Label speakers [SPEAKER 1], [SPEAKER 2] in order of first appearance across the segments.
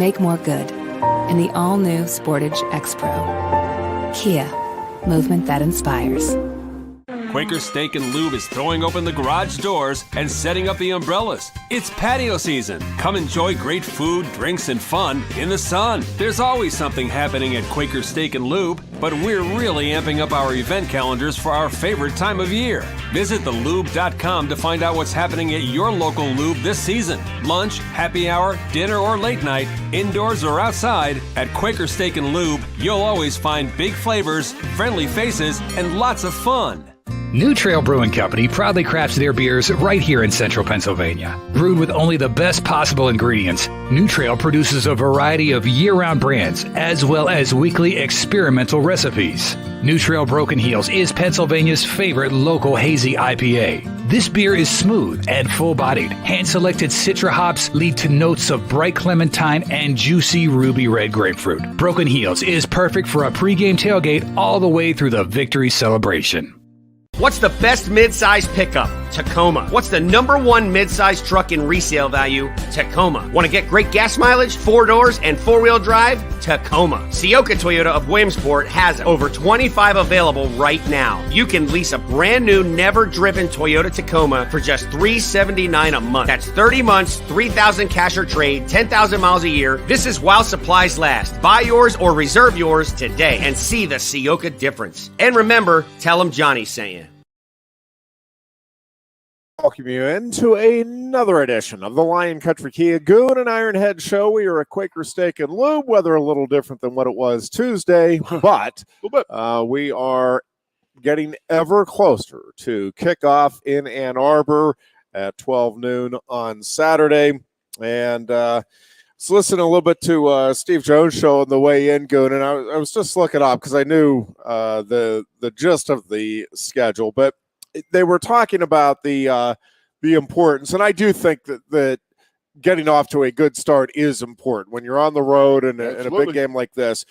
[SPEAKER 1] make more good in the all-new Sportage X-Pro. Kia, movement that inspires.
[SPEAKER 2] Quaker Steak and Lube is throwing open the garage doors and setting up the umbrellas. It's patio season. Come enjoy great food, drinks, and fun in the sun. There's always something happening at Quaker Steak and Lube, but we're really amping up our event calendars for our favorite time of year. Visit thelube.com to find out what's happening at your local lube this season. Lunch, happy hour, dinner, or late night, indoors or outside, at Quaker Steak and Lube, you'll always find big flavors, friendly faces, and lots of fun.
[SPEAKER 3] New Trail Brewing Company proudly crafts their beers right here in central Pennsylvania. Brewed with only the best possible ingredients, New Trail produces a variety of year-round brands as well as weekly experimental recipes. New Trail Broken Heels is Pennsylvania's favorite local hazy IPA. This beer is smooth and full-bodied. Hand-selected Citra hops lead to notes of bright clementine and juicy ruby red grapefruit. Broken Heels is perfect for a pregame tailgate all the way through the victory celebration.
[SPEAKER 4] What's the best mid-size pickup? Tacoma. What's the number one mid-size truck in resale value? Tacoma. Want to get great gas mileage, 4 doors, and 4-wheel drive? Tacoma. Sioka Toyota of Williamsport has over 25 available right now. You can lease a brand new, never-driven Toyota Tacoma for just $379 a month. That's 30 months, 3,000 cash or trade, 10,000 miles a year. This is while supplies last. Buy yours or reserve yours today and see the Sioka difference. And remember, tell them Johnny sent you.
[SPEAKER 5] Welcome you into another edition of the Lion Country Kia Goon and Ironhead Show. We are at Quaker Steak and Lube. Weather a little different than what it was Tuesday, but we are getting ever closer to kickoff in Ann Arbor at 12 noon on Saturday. And let's listen a little bit to Steve Jones' show on the way in, Goon. And I was just looking up because I knew the gist of the schedule, but they were talking about the importance, and I do think that getting off to a good start is important when you're on the road in a big game like this.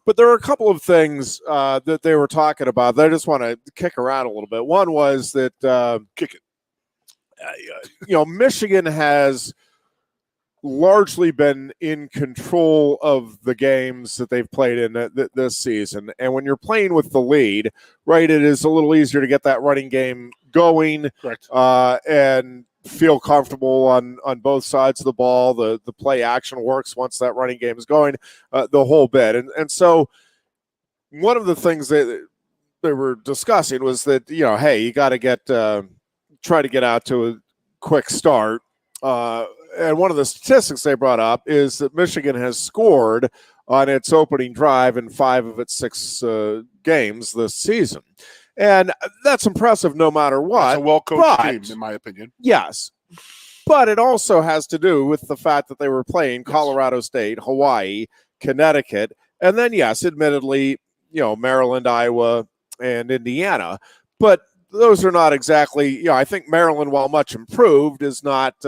[SPEAKER 5] But there are a couple of things that they were talking about that I just want to kick around a little bit. One was that Michigan has largely been in control of the games that they've played in this season. And when you're playing with the lead, right, it is a little easier to get that running game going. Correct. And feel comfortable on both sides of the ball. The play action works once that running game is going, the whole bit. And so one of the things that they were discussing was that, hey, you got to try to get out to a quick start. And one of the statistics they brought up is that Michigan has scored on its opening drive in 5 of its 6 games this season. And that's impressive no matter what.
[SPEAKER 6] It's a well-coached team, in my opinion.
[SPEAKER 5] Yes. But it also has to do with the fact that they were playing Colorado State, Hawaii, Connecticut, and then, yes, admittedly, Maryland, Iowa, and Indiana. But those are not exactly, I think Maryland, while much improved, is not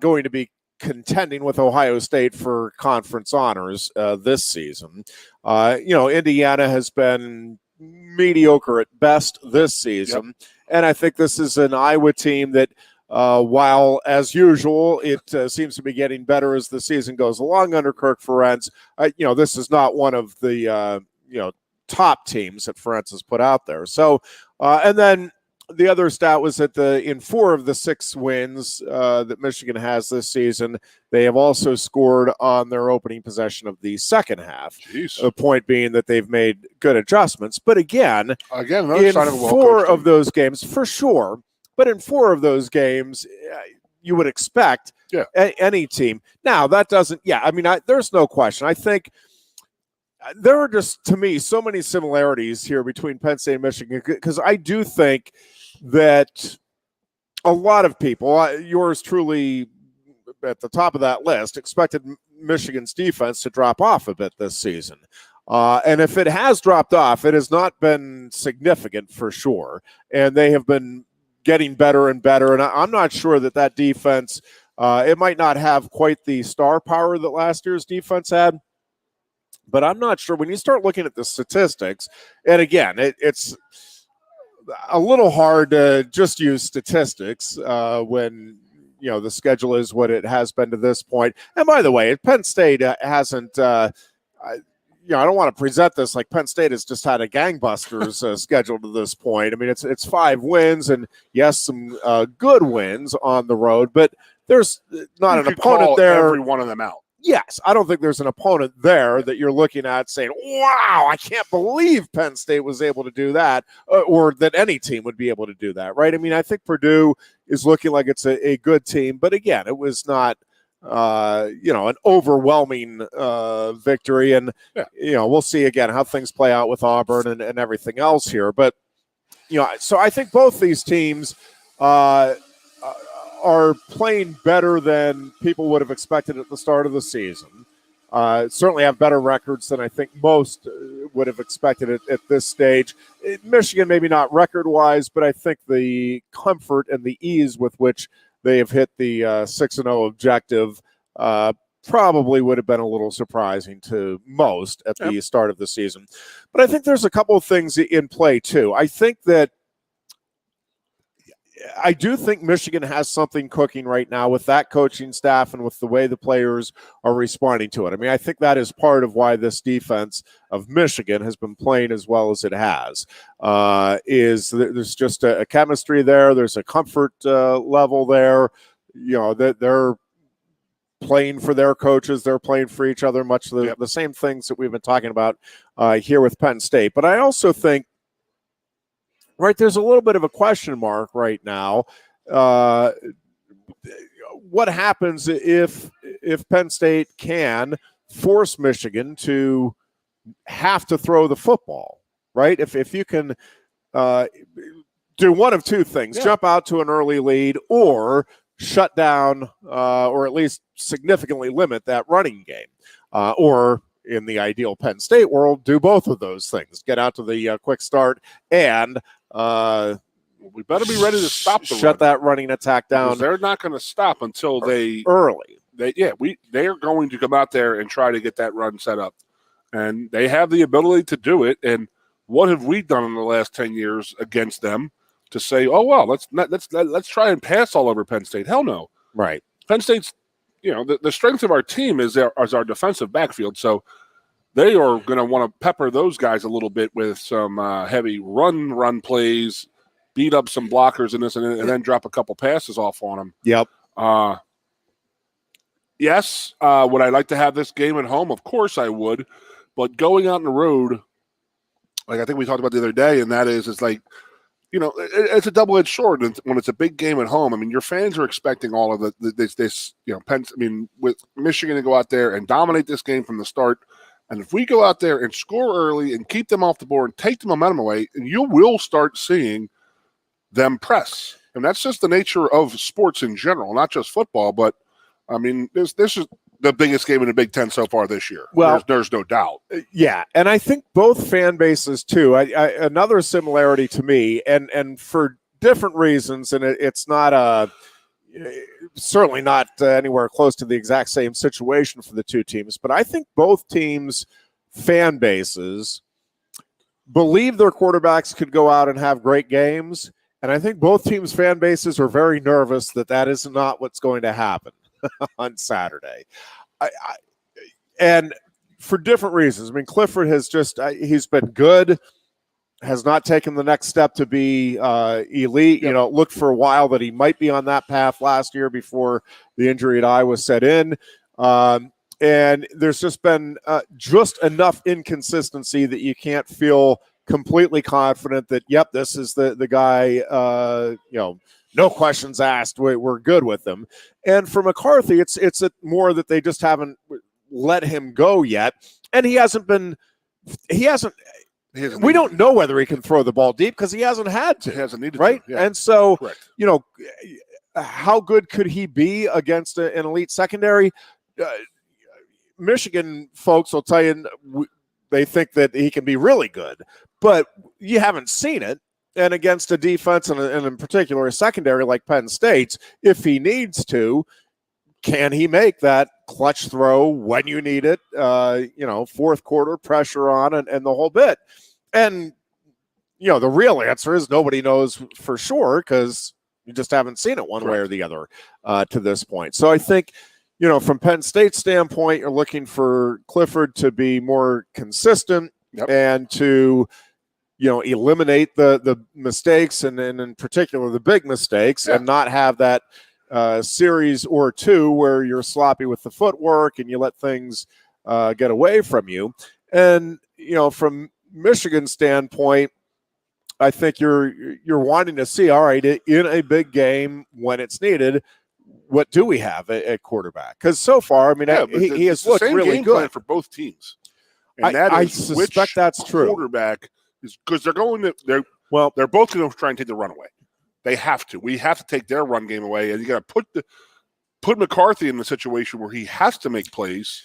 [SPEAKER 5] going to be contending with Ohio State for conference honors this season. Indiana has been mediocre at best this season. Yep. And I think this is an Iowa team that, while as usual, it seems to be getting better as the season goes along under Kirk Ferentz. This is not one of the, top teams that Ferentz has put out there. So, and then the other stat was that in 4 of the 6 wins that Michigan has this season, they have also scored on their opening possession of the second half. Jeez. The point being that they've made good adjustments. But again in 4 of those games, for sure, but in 4 of those games, you would expect any team. Now, that doesn't, there's no question. I think there are just, to me, so many similarities here between Penn State and Michigan, because I do think that a lot of people, yours truly at the top of that list, expected Michigan's defense to drop off a bit this season. And if it has dropped off, it has not been significant for sure. And they have been getting better and better. And I'm not sure that defense, it might not have quite the star power that last year's defense had. But I'm not sure when you start looking at the statistics, and again, it's a little hard to just use statistics when the schedule is what it has been to this point. And by the way, Penn State hasn't. I don't want to present this like Penn State has just had a gangbusters schedule to this point. I mean, it's 5 wins and yes, some good wins on the road, but there's not an opponent there.
[SPEAKER 6] Every one of them out.
[SPEAKER 5] Yes, I don't think there's an opponent there that you're looking at saying, wow, I can't believe Penn State was able to do that, or that any team would be able to do that, right? I mean, I think Purdue is looking like it's a good team, but again, it was not an overwhelming victory. And, we'll see again how things play out with Auburn and everything else here. But, so I think both these teams are playing better than people would have expected at the start of the season. Certainly have better records than I think most would have expected at this stage. Michigan, maybe not record-wise, but I think the comfort and the ease with which they have hit the 6-0 objective probably would have been a little surprising to most at the start of the season. But I think there's a couple of things in play, too. I do think Michigan has something cooking right now with that coaching staff and with the way the players are responding to it. I mean, I think that is part of why this defense of Michigan has been playing as well as it has. Is there's just a chemistry there. There's a comfort level there. That they're playing for their coaches. They're playing for each other, much the same things that we've been talking about here with Penn State. But I also think, right, there's a little bit of a question mark right now. What happens if Penn State can force Michigan to have to throw the football, right? If you can do one of two things, jump out to an early lead or shut down or at least significantly limit that running game. Or in the ideal Penn State world, do both of those things. Get out to the quick start and
[SPEAKER 6] we better be ready to stop the
[SPEAKER 5] shut that running attack down.
[SPEAKER 6] They're not going to stop until they are going to come out there and try to get that run set up, and they have the ability to do it. And what have we done in the last 10 years against them to say, oh well, let's try and pass all over Penn State? Hell no.
[SPEAKER 5] Right.
[SPEAKER 6] Penn State's the strength of our team is our defensive backfield, so they are going to want to pepper those guys a little bit with some heavy run plays, beat up some blockers in this, and then drop a couple passes off on them.
[SPEAKER 5] Yep.
[SPEAKER 6] Yes. Would I like to have this game at home? Of course I would. But going out on the road, like I think we talked about the other day, and that is like, it's a double-edged sword when it's a big game at home. I mean, your fans are expecting all of this, with Michigan to go out there and dominate this game from the start. And if we go out there and score early and keep them off the board and take the momentum away, and you will start seeing them press. And that's just the nature of sports in general, not just football. But, I mean, this is the biggest game in the Big Ten so far this year. Well, there's no doubt.
[SPEAKER 5] Yeah, and I think both fan bases, too. Another similarity to me, and for different reasons, and it's not certainly not anywhere close to the exact same situation for the two teams, but I think both teams' fan bases believe their quarterbacks could go out and have great games, and I think both teams' fan bases are very nervous that is not what's going to happen on Saturday. And for different reasons. I mean, Clifford has he's been good, has not taken the next step to be elite. Yep. Looked for a while that he might be on that path last year before the injury at Iowa set in. And there's just been just enough inconsistency that you can't feel completely confident that, yep, this is the guy, no questions asked, we're good with him. And for McCarthy, it's more that they just haven't let him go yet. And he hasn't. We don't know whether he can throw the ball deep because he hasn't had to.
[SPEAKER 6] He hasn't needed
[SPEAKER 5] right?
[SPEAKER 6] to. Yeah.
[SPEAKER 5] And so,
[SPEAKER 6] correct.
[SPEAKER 5] How good could he be against an elite secondary? Michigan folks will tell you they think that he can be really good, but you haven't seen it. And against a defense, and in particular a secondary like Penn State's, if he needs to, can he make that clutch throw when you need it, fourth quarter pressure on and the whole bit? And, the real answer is nobody knows for sure because You just haven't seen it one way or the other to this point. So I think, from Penn State's standpoint, you're looking for Clifford to be more consistent and to, eliminate the mistakes and in particular the big mistakes and not have that series or two where you're sloppy with the footwork and you let things get away from you. And, from Michigan's standpoint, I think you're wanting to see, all right, in a big game when it's needed, what do we have at quarterback? Because so far, he has looked really
[SPEAKER 6] game
[SPEAKER 5] good
[SPEAKER 6] plan for both teams. And
[SPEAKER 5] I suspect that's true.
[SPEAKER 6] Quarterback is because they're both going to try and take the run away. They have to. We have to take their run game away, and you got to put McCarthy in the situation where he has to make plays,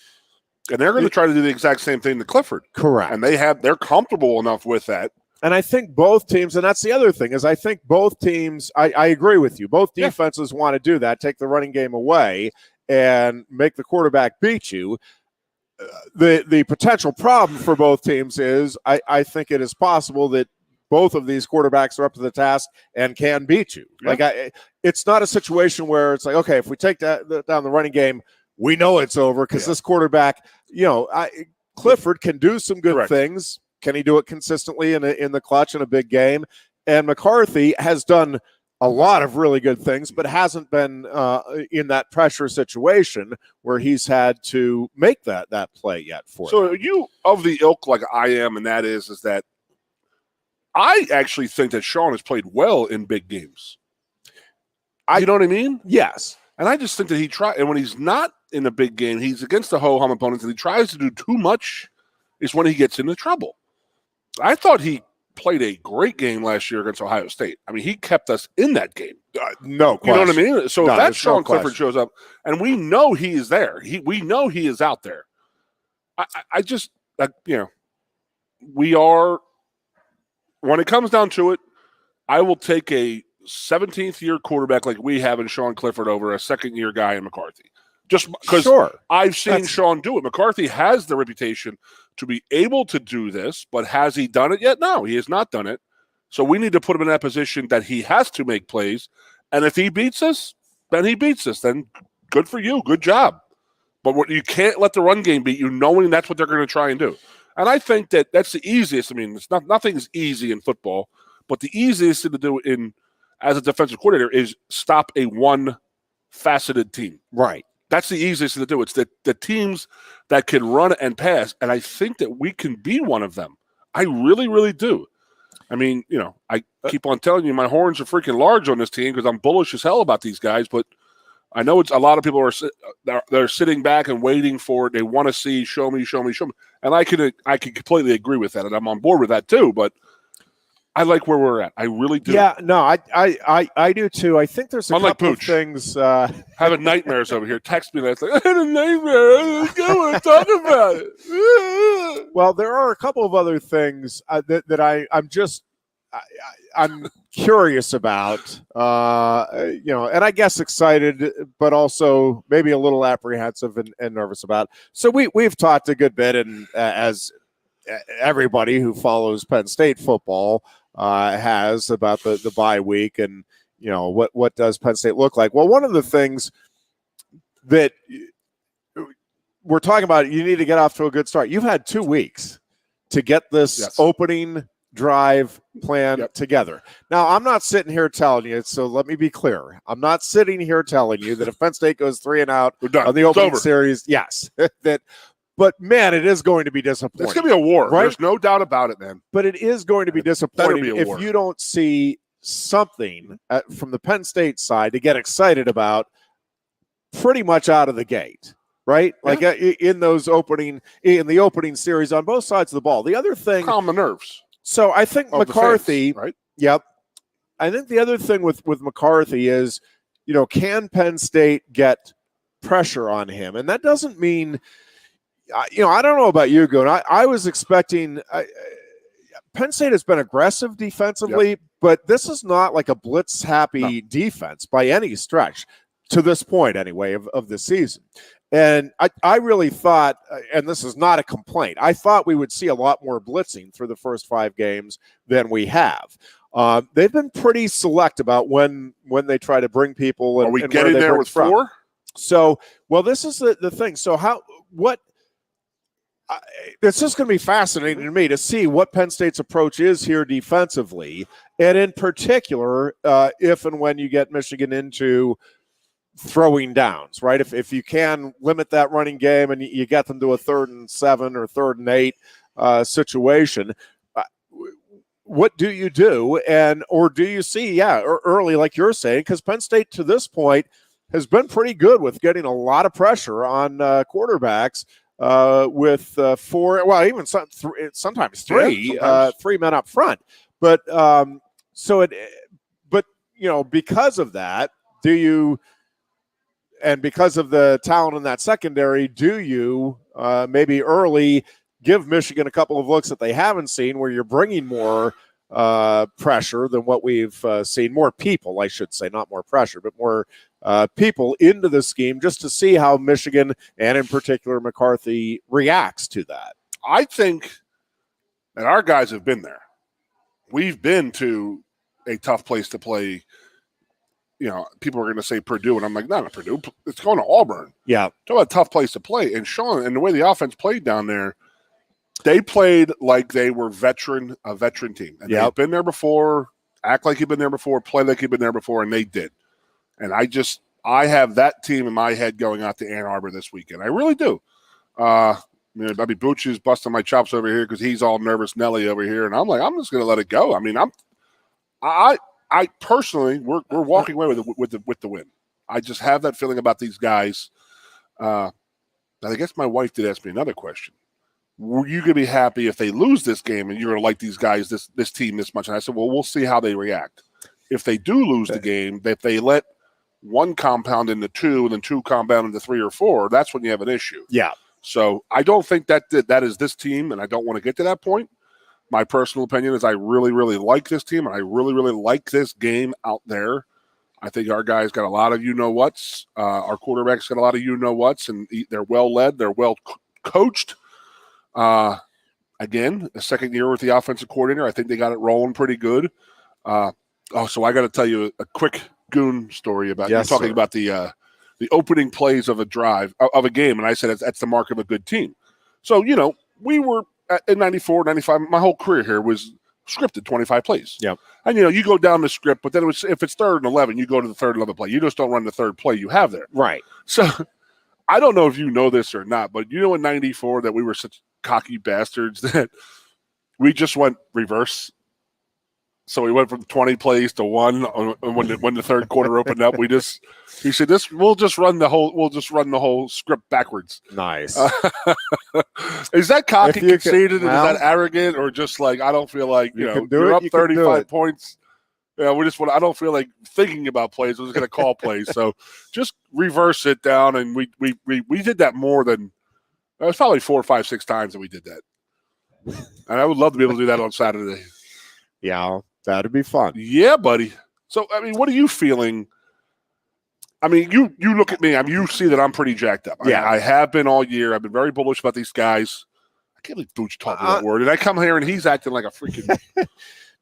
[SPEAKER 6] and they're going to try to do the exact same thing to Clifford.
[SPEAKER 5] Correct.
[SPEAKER 6] And they're comfortable enough with that.
[SPEAKER 5] And I think both teams, and that's the other thing, is I think both teams, I agree with you, both defenses want to do that, take the running game away and make the quarterback beat you. The potential problem for both teams is I think it is possible that both of these quarterbacks are up to the task and can beat you. Yeah. It's not a situation where it's like, okay, if we take down the running game, we know it's over because this quarterback, Clifford can do some good things. Can he do it consistently in the clutch in a big game? And McCarthy has done a lot of really good things, but hasn't been in that pressure situation where he's had to make that play yet for
[SPEAKER 6] So
[SPEAKER 5] them.
[SPEAKER 6] are you of the ilk like I am, and that is that I actually think that Sean has played well in big games. You know what I mean?
[SPEAKER 5] Yes.
[SPEAKER 6] And I just think that he tried, and when he's not in a big game, he's against the ho-hum opponents, and he tries to do too much is when he gets into trouble. I thought he played a great game last year against Ohio State. I mean, he kept us in that game.
[SPEAKER 5] No question.
[SPEAKER 6] You know what I mean? So if that Sean Clifford
[SPEAKER 5] question.
[SPEAKER 6] shows up, and we know he is there, we know he is out there. I just, we are, when it comes down to it, I will take a 17th-year quarterback like we have in Sean Clifford over a second-year guy in McCarthy. Just because I've seen Sean do it. McCarthy has the reputation to be able to do this, but has he done it yet? No, he has not done it. So we need to put him in that position that he has to make plays. And if he beats us, then he beats us. Then good for you. Good job. But you can't let the run game beat you, knowing that's what they're going to try and do. And I think that's the easiest. I mean, nothing's easy in football, but the easiest thing to do as a defensive coordinator is stop a one-faceted team.
[SPEAKER 5] Right.
[SPEAKER 6] That's the easiest thing to do. It's the teams that can run and pass, and I think that we can be one of them. I really, really do. I mean, I keep on telling you my horns are freaking large on this team because I'm bullish as hell about these guys, but I know it's a lot of people they're sitting back and waiting for it. They want to see, show me. And I can completely agree with that, and I'm on board with that too, but I like where we're at. I really do.
[SPEAKER 5] Yeah, no, I do too. I think there's a couple of things.
[SPEAKER 6] Having nightmares over here. Text me that. It's like, I had a nightmare. I want to talk about it.
[SPEAKER 5] Well, there are a couple of other things that I'm curious about. And I guess excited, but also maybe a little apprehensive and nervous about. So we've talked a good bit, and as everybody who follows Penn State football has about the bye week and what does Penn State look like. Well, one of the things that we're talking about, you need to get off to a good start. You've had 2 weeks to get this opening drive plan together. Now, I'm not sitting here telling you, so let me be clear. I'm not sitting here telling you that if Penn State goes 3-out on the opening series, but, man, it is going to be disappointing.
[SPEAKER 6] It's going to be a war. Right? There's no doubt about it, man.
[SPEAKER 5] But it is going to be disappointing if you don't see something from the Penn State side to get excited about pretty much out of the gate, right? Yeah. Like in the opening series on both sides of the ball. The other thing.
[SPEAKER 6] Calm the nerves.
[SPEAKER 5] So I think McCarthy.
[SPEAKER 6] Fans, right?
[SPEAKER 5] Yep. I think the other thing with McCarthy is, can Penn State get pressure on him? And that doesn't mean. I don't know about you, Goon. I was expecting Penn State has been aggressive defensively, but this is not like a blitz-happy defense by any stretch, to this point anyway, of the season. And I really thought, and this is not a complaint, I thought we would see a lot more blitzing through the first 5 games than we have. They've been pretty select about when they try to bring people.
[SPEAKER 6] Are we getting there with 4?
[SPEAKER 5] So, well, this is the thing. So it's just going to be fascinating to me to see what Penn State's approach is here defensively, and in particular, if and when you get Michigan into throwing downs, right? If you can limit that running game and you get them to a 3rd and 7 or 3rd and 8 situation, what do you do? Or do you see, early, like you're saying, because Penn State to this point has been pretty good with getting a lot of pressure on quarterbacks. With 4, well, even sometimes 3, 3 men up front. But because of that, and because of the talent in that secondary, do you maybe early give Michigan a couple of looks that they haven't seen, where you're bringing more pressure than what we've seen, more people, I should say, not more pressure, but more people into the scheme, just to see how Michigan, and in particular McCarthy, reacts to that?
[SPEAKER 6] I think that our guys have been there. We've been to a tough place to play. People are going to say Purdue, and I'm like, not Purdue. It's going to Auburn.
[SPEAKER 5] Yeah.
[SPEAKER 6] Talk about a tough place to play. And Sean, and the way the offense played down there, they played like they were a veteran team. And they've been there before, act like you've been there before, play like you've been there before, and they did. And I have that team in my head going out to Ann Arbor this weekend. I really do. Bobby Bucci's busting my chops over here because he's all nervous Nelly over here, and I'm like, I'm just going to let it go. I mean, I personally, we're walking away with the win. I just have that feeling about these guys. I guess my wife did ask me another question. Were you going to be happy if they lose this game and you're going to like these guys, this team this much? And I said, well, we'll see how they react. If they do lose the game, if they let one compound into 2 and then 2 compound into 3 or 4, that's when you have an issue.
[SPEAKER 5] Yeah.
[SPEAKER 6] So I don't think that is this team, and I don't want to get to that point. My personal opinion is I really, really like this team, and I really, really like this game out there. I think our guys got a lot of you-know-whats. Our quarterbacks got a lot of you-know-whats, and they're well-led. They're well-coached. Again, a second year with the offensive coordinator. I think they got it rolling pretty good. So I got to tell you a quick Goon story about talking about the opening plays of a drive of a game, and I said that's the mark of a good team. So we were in 94, 95. My whole career here was scripted 25 plays.
[SPEAKER 5] Yeah,
[SPEAKER 6] and you go down the script, but then if it's 3rd and 11, you go to the 3rd and 11 play. You just don't run the 3rd play you have there.
[SPEAKER 5] Right.
[SPEAKER 6] So I don't know if you know this or not, but in 94 that we were such cocky bastards that we just went reverse. So we went from 20 plays to 1 when the third quarter opened up. He said we'll just run the whole script backwards.
[SPEAKER 5] Nice.
[SPEAKER 6] Is that cocky, conceited, and is that arrogant, or just like I don't feel like you're up 35 points? Yeah, I don't feel like thinking about plays. I'm just going to call plays. So just reverse it down, and we did that more than it was probably 4, 5, 6 times that we did that. And I would love to be able to do that on Saturday.
[SPEAKER 5] Yeah, that'd be fun.
[SPEAKER 6] Yeah, buddy. So I mean, what are you feeling? I mean, you look at me. I mean, you see that I'm pretty jacked up.
[SPEAKER 5] Yeah,
[SPEAKER 6] I have been all year. I've been very bullish about these guys. I can't believe Booch taught me that word, and I come here and he's acting like a freaking.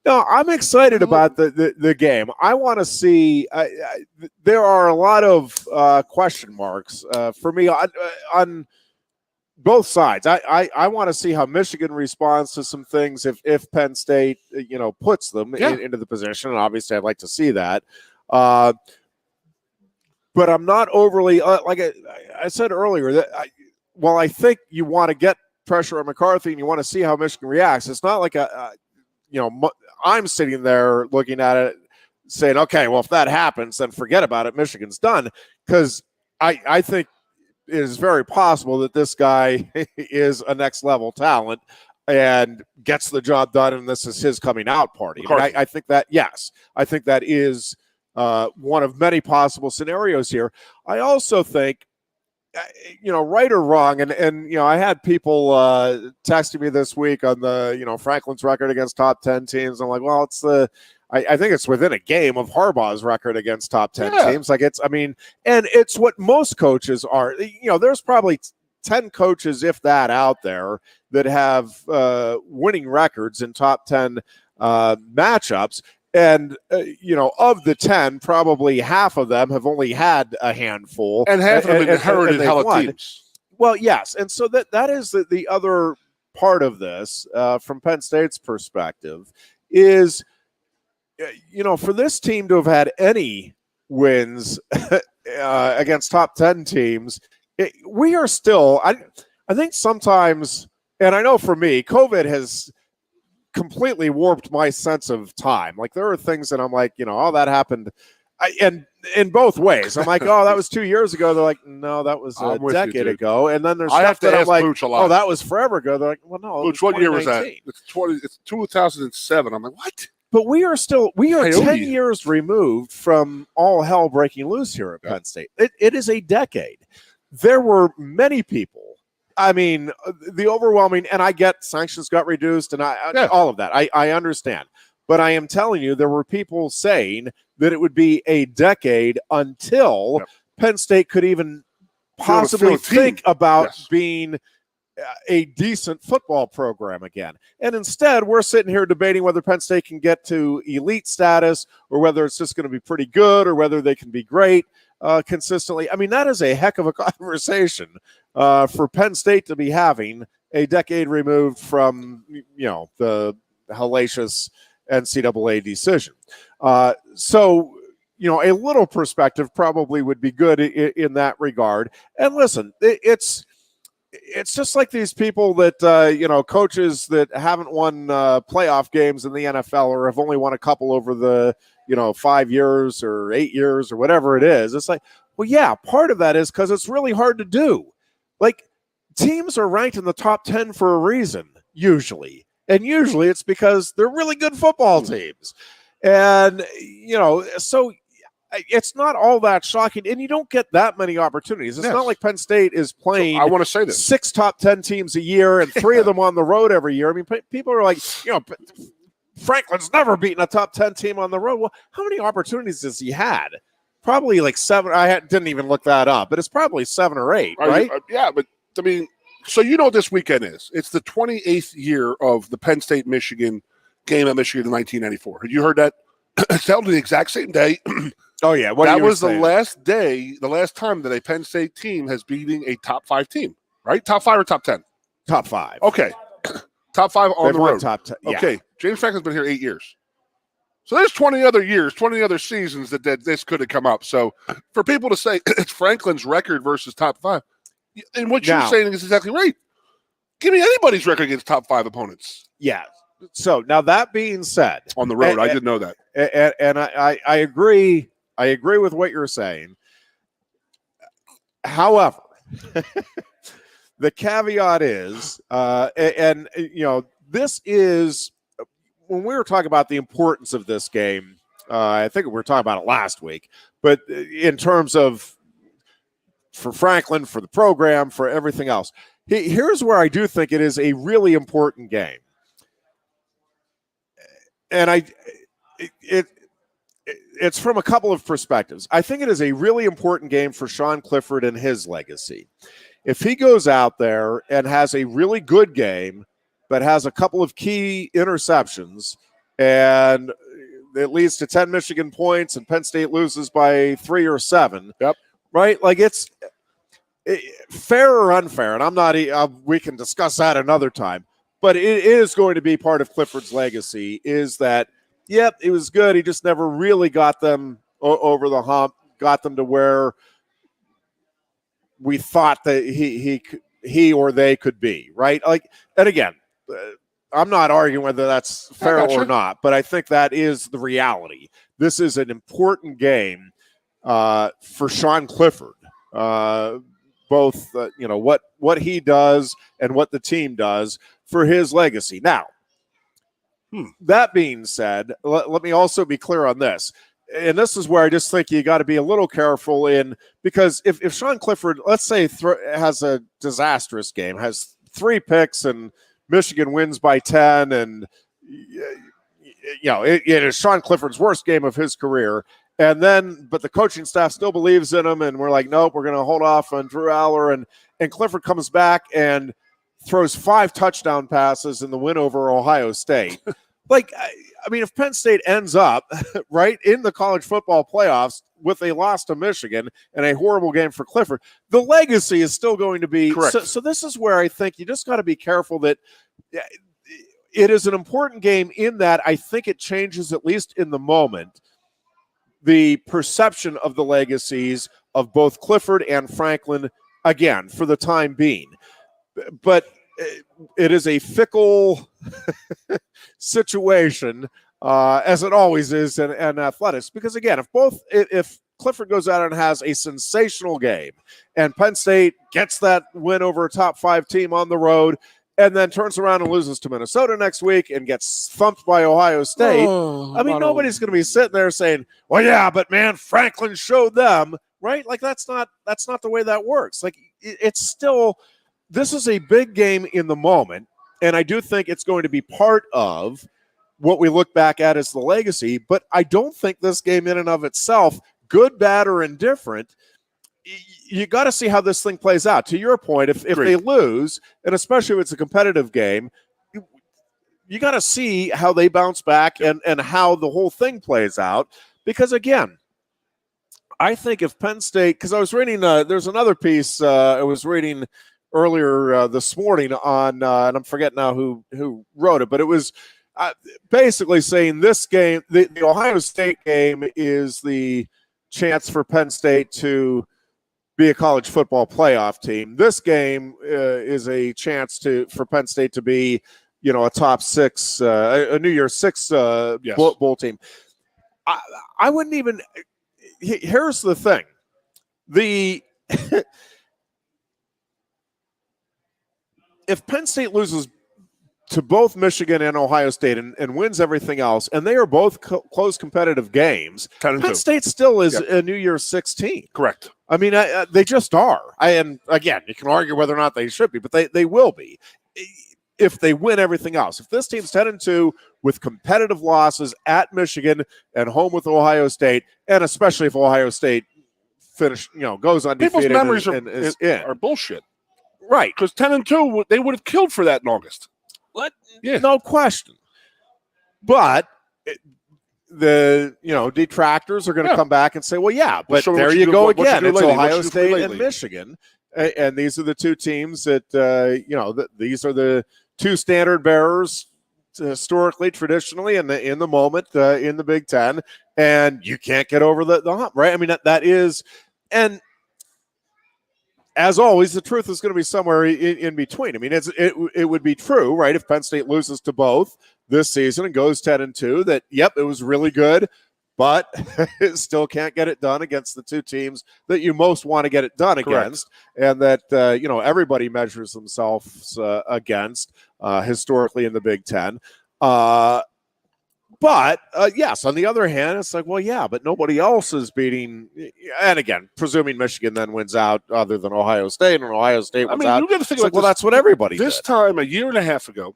[SPEAKER 5] No, I'm excited about the game. I want to see. There are a lot of question marks for me on both sides. I want to see how Michigan responds to some things if Penn State puts them into the position, and obviously I'd like to see that. But I'm not overly like I said earlier that I think you want to get pressure on McCarthy and you want to see how Michigan reacts. It's not like I'm sitting there looking at it saying, okay, well, if that happens, then forget about it. Michigan's done. Because I think it is very possible that this guy is a next level talent and gets the job done, and this is his coming out party. I think that, yes, I think that is one of many possible scenarios here. I also think, right or wrong, and I had people texting me this week on the Franklin's record against top 10 teams. I'm like, well, I think it's within a game of Harbaugh's record against top 10 teams. Like and it's what most coaches are. There's probably 10 coaches, if that, out there that have winning records in top 10 matchups. And, of the 10, probably half of them have only had a handful.
[SPEAKER 6] And half of them inherited hella
[SPEAKER 5] won.
[SPEAKER 6] teams.
[SPEAKER 5] Well, yes. And so that is the other part of this from Penn State's perspective is, for this team to have had any wins against top 10 teams, we are still, I think sometimes, and I know for me, COVID has completely warped my sense of time. Like there are things that I'm like, that happened. And in both ways, I'm like, that was 2 years ago. They're like, no, that was a decade ago. And then there's stuff that I'm like, that was forever ago. They're like, well, no.
[SPEAKER 6] Booch, what year was that? It's 2007. I'm like, what?
[SPEAKER 5] But we are 10 years removed from all hell breaking loose here at Penn State. It is a decade. There were many people. I mean, the overwhelming, and I get sanctions got reduced and all of that. I understand. But I am telling you, there were people saying that it would be a decade until Penn State could even possibly think about being a decent football program again. And instead, we're sitting here debating whether Penn State can get to elite status or whether it's just going to be pretty good or whether they can be great consistently. I mean, that is a heck of a conversation for Penn State to be having a decade removed from, the hellacious NCAA decision. So, a little perspective probably would be good in that regard. And listen, it's just like these people that, coaches that haven't won playoff games in the NFL or have only won a couple over the, 5 years or 8 years or whatever it is. It's like, well, yeah, part of that is because it's really hard to do. Like teams are ranked in the top 10 for a reason, usually. And usually it's because they're really good football teams. And, so it's not all that shocking. And you don't get that many opportunities. It's not like Penn State is playing
[SPEAKER 6] I want to say this.
[SPEAKER 5] 6 top 10 teams a year and 3 of them on the road every year. I mean, people are like, Franklin's never beaten a top 10 team on the road. Well, how many opportunities has he had? Probably like 7. Didn't even look that up, but it's probably 7 or 8, right?
[SPEAKER 6] Yeah, but I mean, so what this weekend is. It's the 28th year of the Penn State-Michigan game at Michigan in 1994. Had you heard that? It's held on the exact same day.
[SPEAKER 5] Oh, yeah.
[SPEAKER 6] That was the last time that a Penn State team has beaten a top 5 team, right? Top 5 or top 10?
[SPEAKER 5] Top 5.
[SPEAKER 6] Okay. Top 5 on the road.
[SPEAKER 5] Top 10. Yeah.
[SPEAKER 6] Okay. James Franklin's been here 8 years. So there's 20 other seasons that this could have come up. So for people to say it's Franklin's record versus top 5, and what you're saying is exactly right. Give me anybody's record against top 5 opponents.
[SPEAKER 5] Yeah. So now that being said,
[SPEAKER 6] on the road, I didn't know that,
[SPEAKER 5] and I agree. I agree with what you're saying. However, the caveat is, this is when we were talking about the importance of this game. I think we were talking about it last week, but in terms of for Franklin, for the program, for everything else, here's where I do think it is a really important game. And it's from a couple of perspectives. I think it is a really important game for Sean Clifford and his legacy. If he goes out there and has a really good game, but has a couple of key interceptions, and it leads to 10 Michigan points, and Penn State loses by 3 or 7.
[SPEAKER 6] Yep.
[SPEAKER 5] Right? Like it's fair or unfair, and I'm not. We can discuss that another time. But it is going to be part of Clifford's legacy is that, yep, it was good. He just never really got them over the hump, got them to where we thought that he or they could be, right? Like, and again, I'm not arguing whether that's fair or not, but I think that is the reality. This is an important game for Sean Clifford, both what he does and what the team does for his legacy. Now, that being said, let me also be clear on this. And this is where I just think you got to be a little careful because if Sean Clifford, let's say, has a disastrous game, has 3 picks and Michigan wins by 10, and it is Sean Clifford's worst game of his career. And then, but the coaching staff still believes in him, and we're like, nope, we're going to hold off on Drew Aller, and Clifford comes back and throws 5 touchdown passes in the win over Ohio State. I mean, if Penn State ends up right in the college football playoffs with a loss to Michigan and a horrible game for Clifford, the legacy is still going to be
[SPEAKER 6] correct.
[SPEAKER 5] So this is where I think you just got to be careful that it is an important game in that I think it changes, at least in the moment, the perception of the legacies of both Clifford and Franklin, again, for the time being. But it is a fickle situation, as it always is in athletics. Because, again, if Clifford goes out and has a sensational game and Penn State gets that win over a top 5 team on the road and then turns around and loses to Minnesota next week and gets thumped by Ohio State, nobody's going to be sitting there saying, well, yeah, but, man, Franklin showed them, right? Like, that's not the way that works. Like, it's still – this is a big game in the moment, and I do think it's going to be part of what we look back at as the legacy, but I don't think this game in and of itself, good, bad, or indifferent, you got to see how this thing plays out. To your point, if they lose, and especially if it's a competitive game, you got to see how they bounce back and how the whole thing plays out. Because, again, I think if Penn State – because I was reading there's another piece I was reading – earlier this morning on, and I'm forgetting now who wrote it, but it was basically saying this game, the Ohio State game, is the chance for Penn State to be a college football playoff team. This game is a chance for Penn State to be, a top 6, a New Year's 6
[SPEAKER 6] yes.
[SPEAKER 5] bowl team. I wouldn't even. Here's the thing: if Penn State loses to both Michigan and Ohio State and wins everything else, and they are both close competitive games, Penn State still is a New Year's 16.
[SPEAKER 6] Correct.
[SPEAKER 5] I mean, they just are. And again, you can argue whether or not they should be, but they will be if they win everything else. If this team's 10-2 with competitive losses at Michigan and home with Ohio State, and especially if Ohio State goes undefeated,
[SPEAKER 6] people's memories
[SPEAKER 5] are
[SPEAKER 6] bullshit.
[SPEAKER 5] Right.
[SPEAKER 6] Because 10-2, they would have killed for that in August.
[SPEAKER 5] What?
[SPEAKER 6] Yeah.
[SPEAKER 5] No question. But the detractors are going to come back and say, well, yeah, but there you go again. It's Ohio State and Michigan. And these are the two teams that, these are the two standard bearers historically, traditionally, in the moment in the Big Ten. And you can't get over the hump, right? I mean, that is – and – as always, the truth is going to be somewhere in between. I mean, it would be true, right, if Penn State loses to both this season and goes 10-2, that, yep, it was really good, but it still can't get it done against the two teams that you most want to get it done against, and that, everybody measures themselves against historically in the Big Ten. But, yes, on the other hand, it's like, well, yeah, but nobody else is beating – and, again, presuming Michigan then wins out other than Ohio State, and Ohio State wins out.
[SPEAKER 6] You got to think
[SPEAKER 5] well, that's what everybody
[SPEAKER 6] This
[SPEAKER 5] did.
[SPEAKER 6] time, a year and a half ago,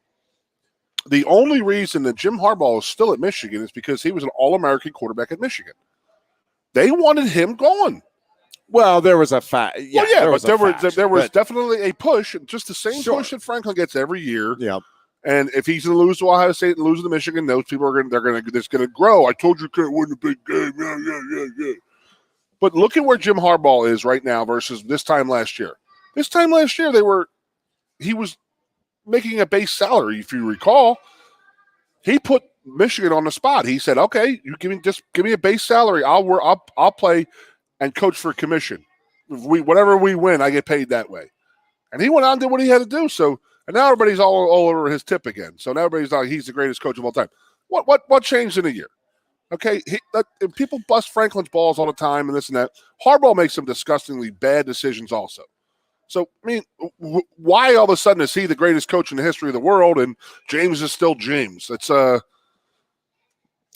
[SPEAKER 6] the only reason that Jim Harbaugh is still at Michigan is because he was an All-American quarterback at Michigan. They wanted him gone.
[SPEAKER 5] Well, there was a fact. Yeah,
[SPEAKER 6] there was definitely a push, just the same push that Franklin gets every year.
[SPEAKER 5] Yeah.
[SPEAKER 6] And if he's going to lose to Ohio State and lose to Michigan, those people are going to grow. I told you couldn't win the big game. Yeah. But look at where Jim Harbaugh is right now versus this time last year. This time last year, he was making a base salary. If you recall, he put Michigan on the spot. He said, "Okay, you give me a base salary. I'll play and coach for commission. Whatever we win, I get paid that way." And he went out and did what he had to do. So. And now everybody's all over his tip again. So now everybody's like, he's the greatest coach of all time. What changed in a year? Okay, people bust Franklin's balls all the time and this and that. Harbaugh makes some disgustingly bad decisions also. So, I mean, why all of a sudden is he the greatest coach in the history of the world and James is still James? That's what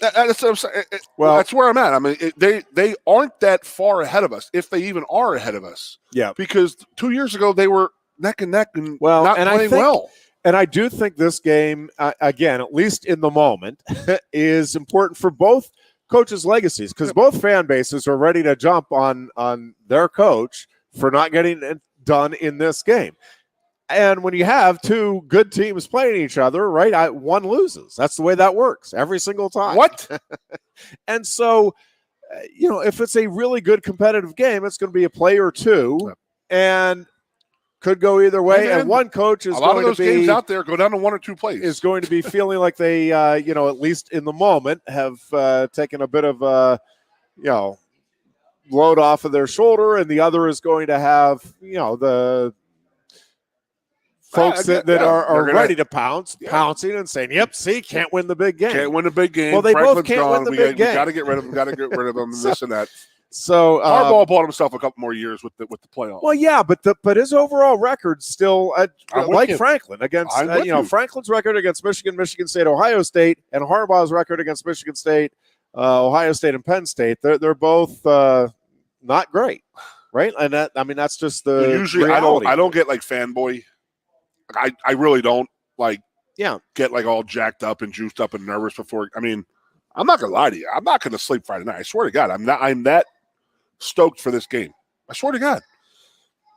[SPEAKER 6] I'm saying. Well, that's where I'm at. I mean, they aren't that far ahead of us, if they even are ahead of us.
[SPEAKER 5] Yeah.
[SPEAKER 6] Because 2 years ago, they were neck and neck and not playing well.
[SPEAKER 5] And I do think this game, again, at least in the moment, is important for both coaches' legacies because both fan bases are ready to jump on their coach for not getting it done in this game. And when you have two good teams playing each other, right, one loses. That's the way that works every single time.
[SPEAKER 6] What?
[SPEAKER 5] And so, if it's a really good competitive game, it's going to be a play or two, and could go either way.
[SPEAKER 6] Hey, man,
[SPEAKER 5] and one coach is
[SPEAKER 6] a lot
[SPEAKER 5] going
[SPEAKER 6] of those
[SPEAKER 5] to be
[SPEAKER 6] games out there go down to 1 or 2 plays.
[SPEAKER 5] Is going to be feeling like they, at least in the moment, have taken a bit of load off of their shoulder, and the other is going to have, the folks that are ready to pouncing and saying, "Yep, see, can't win the big game.
[SPEAKER 6] Can't win the big game."
[SPEAKER 5] Well, they
[SPEAKER 6] Franklin's
[SPEAKER 5] both can't win the big game.
[SPEAKER 6] We got to get rid of them. Got to get rid of them. This and that.
[SPEAKER 5] So
[SPEAKER 6] Harbaugh bought himself a couple more years with the playoffs.
[SPEAKER 5] Well, yeah, but his overall record still like Franklin against Franklin's record against Michigan, Michigan State, Ohio State, and Harbaugh's record against Michigan State, Ohio State, and Penn State. They're both not great, right? And that's just the
[SPEAKER 6] usually
[SPEAKER 5] reality.
[SPEAKER 6] I don't get like fanboy. I really don't get like all jacked up and juiced up and nervous before. I mean, I'm not gonna lie to you. I'm not gonna sleep Friday night. I swear to God, I'm that stoked for this game. I swear to God.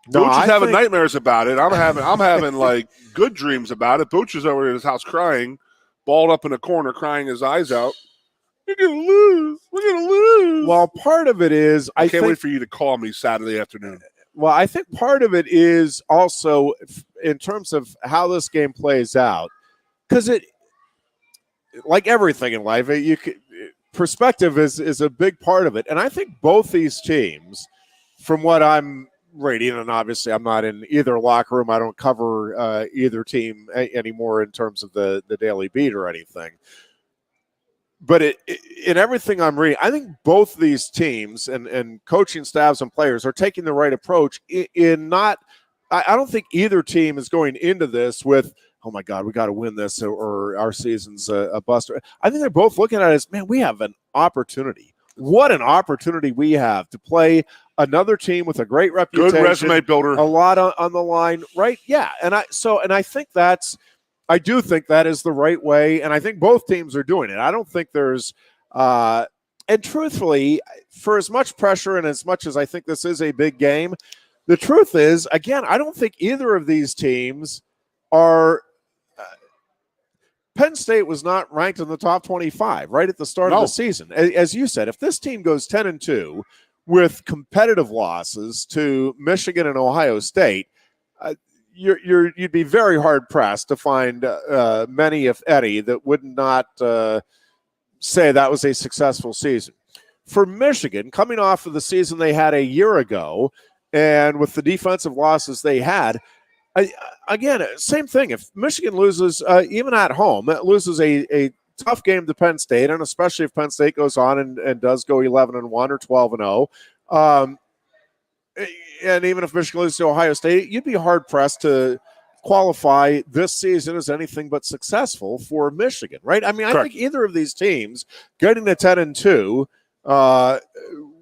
[SPEAKER 6] Booch is having nightmares about it. I'm having like good dreams about it. Booch is over at his house crying, balled up in a corner, crying his eyes out. We're gonna lose. We're gonna lose.
[SPEAKER 5] Well, part of it is
[SPEAKER 6] I can't wait for you to call me Saturday afternoon.
[SPEAKER 5] Well, I think part of it is also in terms of how this game plays out, because it, like everything in life, perspective is a big part of it. And I think both these teams, from what I'm reading, and obviously I'm not in either locker room, I don't cover either team anymore in terms of the Daily Beat or anything. But in everything I'm reading, I think both these teams and coaching staffs and players are taking the right approach in not – I don't think either team is going into this with, oh, my God, we got to win this or our season's a bust. I think they're both looking at it as, man, we have an opportunity. What an opportunity we have to play another team with a great reputation.
[SPEAKER 6] Good resume builder.
[SPEAKER 5] A lot on the line, right? Yeah, and I think that's – I do think that is the right way, and I think both teams are doing it. I don't think there's and truthfully, for as much pressure and as much as I think this is a big game, the truth is, again, I don't think either of these teams are Penn State was not ranked in the top 25 right at the start of the season. As you said, if this team goes 10-2 with competitive losses to Michigan and Ohio State, you'd be very hard pressed to find many, if any, that would not say that was a successful season. For Michigan, coming off of the season they had a year ago, and with the defensive losses they had, again, same thing. If Michigan loses, even at home, it loses a tough game to Penn State, and especially if Penn State goes on and does go 11-1 or 12-0. And even if Michigan loses to Ohio State, you'd be hard-pressed to qualify this season as anything but successful for Michigan, right? I mean,
[SPEAKER 6] Correct.
[SPEAKER 5] I think either of these teams getting to 10-2,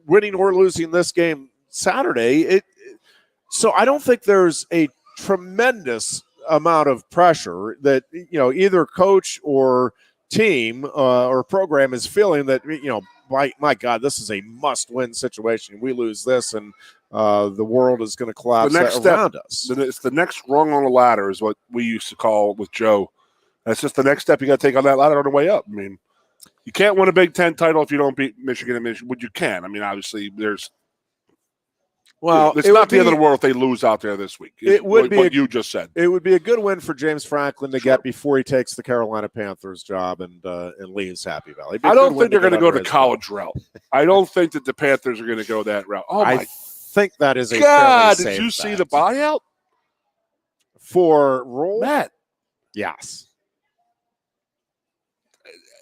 [SPEAKER 5] winning or losing this game Saturday, so I don't think there's a tremendous amount of pressure that, either coach or team or program is feeling that, my God, this is a must-win situation. We lose this, and the world is going to collapse around us.
[SPEAKER 6] It's the next rung on the ladder is what we used to call with Joe. That's just the next step you got to take on that ladder on the way up. I mean, you can't win a Big Ten title if you don't beat Michigan and Michigan. But you can. I mean, obviously, it's not the end of the world if they lose out there this week.
[SPEAKER 5] It would be
[SPEAKER 6] what you just said.
[SPEAKER 5] It would be a good win for James Franklin to get before he takes the Carolina Panthers job and leaves Happy Valley.
[SPEAKER 6] I don't think they're going to go the college route. I don't think that the Panthers are going to go that route. Oh, my
[SPEAKER 5] think that is a
[SPEAKER 6] God,
[SPEAKER 5] fairly
[SPEAKER 6] did you
[SPEAKER 5] safe
[SPEAKER 6] see
[SPEAKER 5] bet.
[SPEAKER 6] the buyout?
[SPEAKER 5] For Roll?
[SPEAKER 6] Matt.
[SPEAKER 5] Yes.